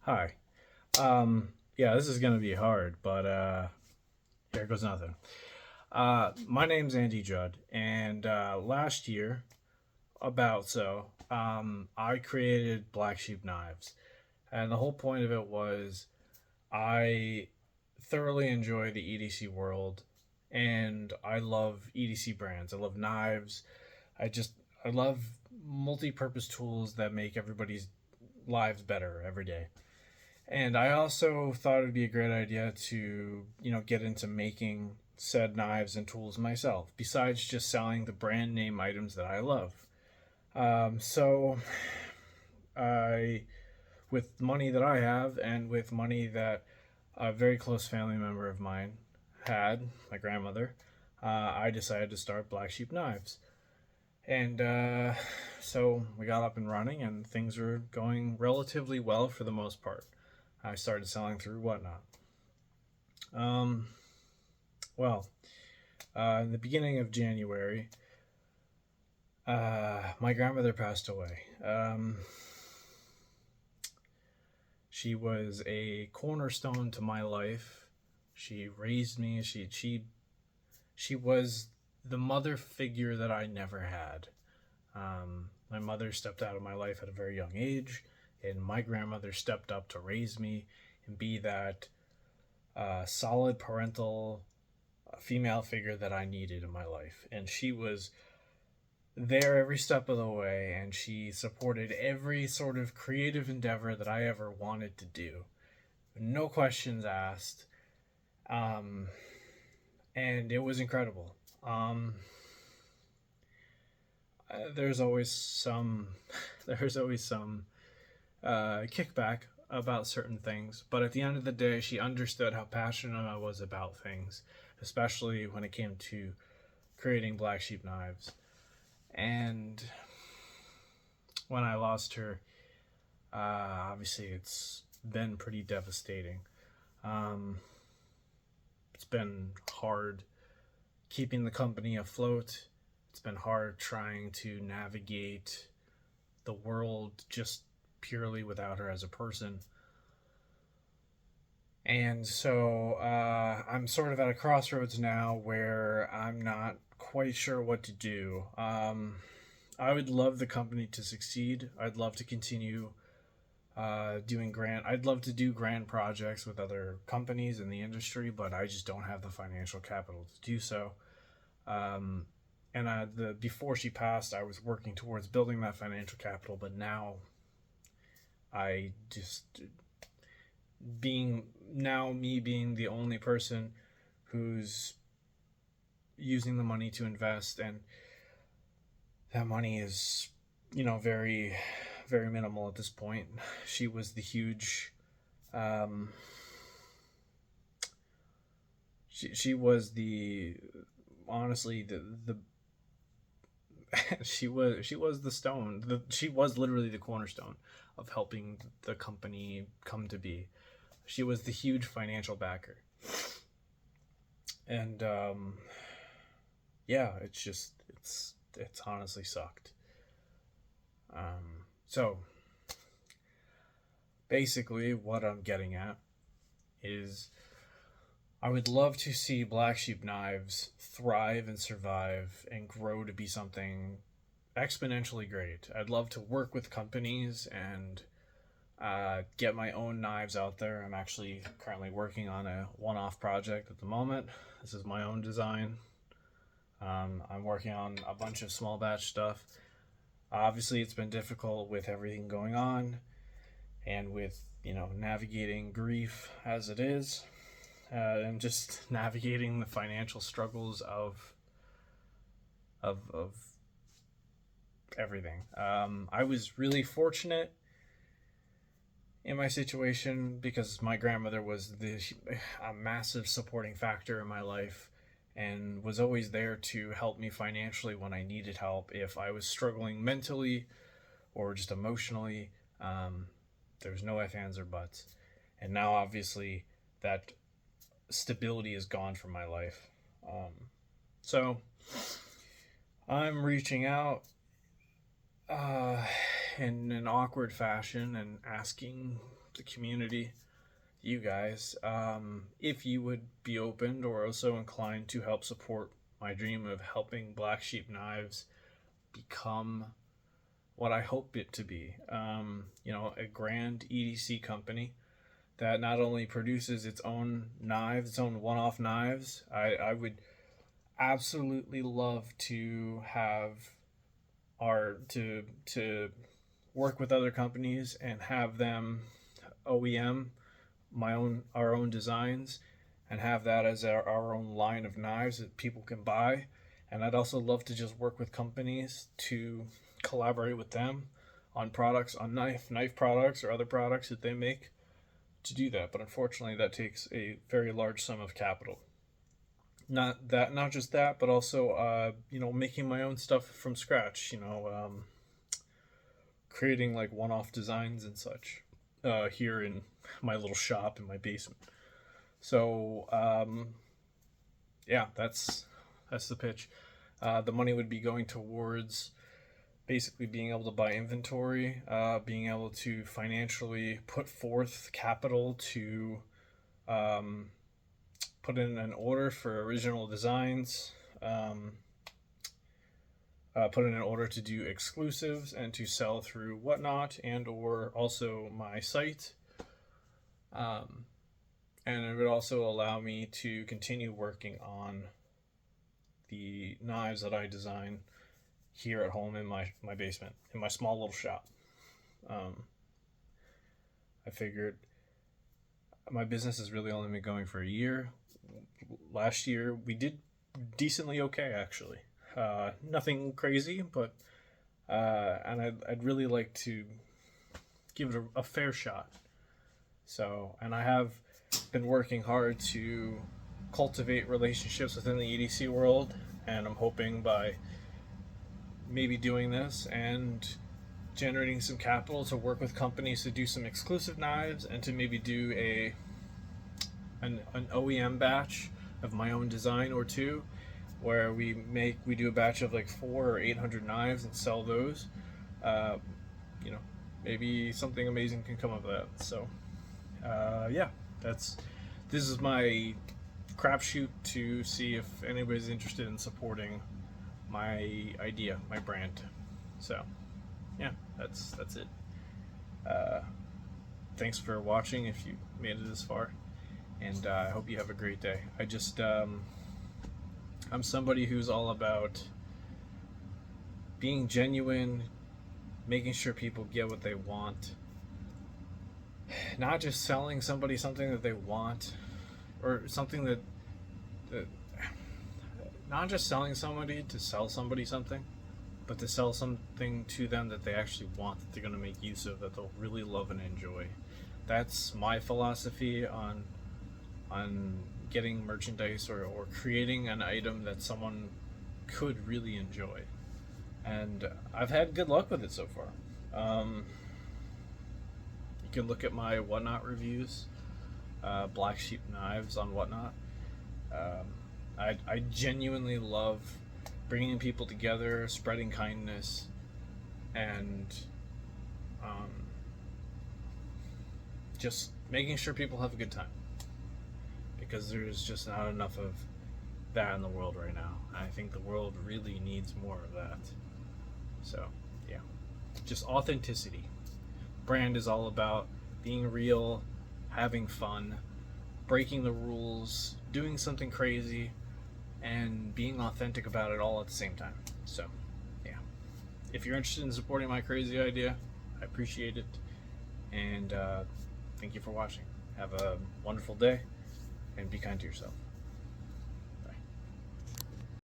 Hi. Yeah, this is gonna be hard, but here goes nothing. My name's Andy Judd, and last year, I created Black Sheep Knives, and the whole point of it was I thoroughly enjoy the EDC world, and I love EDC brands. I love knives. I just I love multi-purpose tools that make everybody's lives better every day. And I also thought it'd be a great idea to, get into making said knives and tools myself, besides just selling the brand name items that I love. So I, with money that I have and with money that a very close family member of mine had, my grandmother, I decided to start Black Sheep Knives. And so we got up and running, and things were going relatively well for the most part. I started selling through Whatnot. Um, well, in the beginning of January, my grandmother passed away. She was a cornerstone to my life. She raised me. She was the mother figure that I never had. My mother stepped out of my life at a very young age, and my grandmother stepped up to raise me and be that solid parental female figure that I needed in my life. And she was there every step of the way, and she supported every sort of creative endeavor that I ever wanted to do. No questions asked. Um, and it was incredible. There's always some there's always some kickback about certain things, but at the end of the day, she understood how passionate I was about things, especially when it came to creating Black Sheep Knives. And when I lost her, obviously it's been pretty devastating. Um, it's been hard keeping the company afloat. It's been hard trying to navigate the world just purely without her as a person. And so I'm sort of at a crossroads now where I'm not quite sure what to do. I would love the company to succeed. I'd love to continue doing grant. I'd love to do grant projects with other companies in the industry, but I just don't have the financial capital to do so. Um, and the before she passed, I was working towards building that financial capital, but now I just being now me being the only person who's using the money to invest, and that money is very very minimal at this point. She was the huge um she was the honestly the she was the stone. She was literally the cornerstone of helping the company come to be. She was the huge financial backer. And yeah, it's honestly sucked. So basically what I'm getting at is I would love to see Black Sheep Knives thrive and survive and grow to be something exponentially great. I'd love to work with companies and get my own knives out there. I'm actually currently working on a one-off project at the moment. This is my own design. I'm working on a bunch of small batch stuff. Obviously, it's been difficult with everything going on and with navigating grief as it is, and just navigating the financial struggles of everything. I was really fortunate in my situation because my grandmother was a massive supporting factor in my life and was always there to help me financially when I needed help. If I was struggling mentally or just emotionally, there was no ifs, ands, or buts. And now, obviously, that stability is gone from my life. So I'm reaching out uh, in an awkward fashion and asking the community, you guys, if you would be open or also inclined to help support my dream of helping Black Sheep Knives become what I hope it to be. A grand EDC company that not only produces its own knives, its own one-off knives. I would absolutely love to have to work with other companies and have them OEM our own designs and have that as our own line of knives that people can buy. And I'd also love to just work with companies to collaborate with them on products, on knife products or other products that they make to do that. But unfortunately, that takes a very large sum of capital. Not just that, but also making my own stuff from scratch. Creating like one-off designs and such here in my little shop in my basement. So that's the pitch. The money would be going towards basically being able to buy inventory, being able to financially put forth capital to put in an order for original designs, put in an order to do exclusives and to sell through Whatnot and or also my site. And it would also allow me to continue working on the knives that I design here at home in my basement, in my small little shop. I figured my business has really only been going for a year. Last year we did decently okay, actually. Nothing crazy, but and I'd really like to give it a fair shot. So, and I have been working hard to cultivate relationships within the EDC world, and I'm hoping by maybe doing this and generating some capital to work with companies to do some exclusive knives and to maybe do an OEM batch of my own design or two, where we do a batch of like 400 or 800 knives and sell those. Maybe something amazing can come of that. So this is my crapshoot to see if anybody's interested in supporting my idea, my brand. So yeah, that's it. Thanks for watching if you made it this far, and I hope you have a great day. I'm somebody who's all about being genuine, making sure people get what they want, not just selling somebody something that they want, or something that not just selling somebody to sell somebody something, but to sell something to them that they actually want, that they're going to make use of, that they'll really love and enjoy. That's my philosophy on getting merchandise or creating an item that someone could really enjoy. And I've had good luck with it so far. You can look at my Whatnot reviews, Black Sheep Knives on Whatnot. I genuinely love bringing people together, spreading kindness, and just making sure people have a good time, because there's just not enough of that in the world right now. I think the world really needs more of that. So yeah, just authenticity. Brand is all about being real, having fun, breaking the rules, doing something crazy, and being authentic about it all at the same time. So yeah, if you're interested in supporting my crazy idea, I appreciate it, and thank you for watching. Have a wonderful day, and be kind to yourself.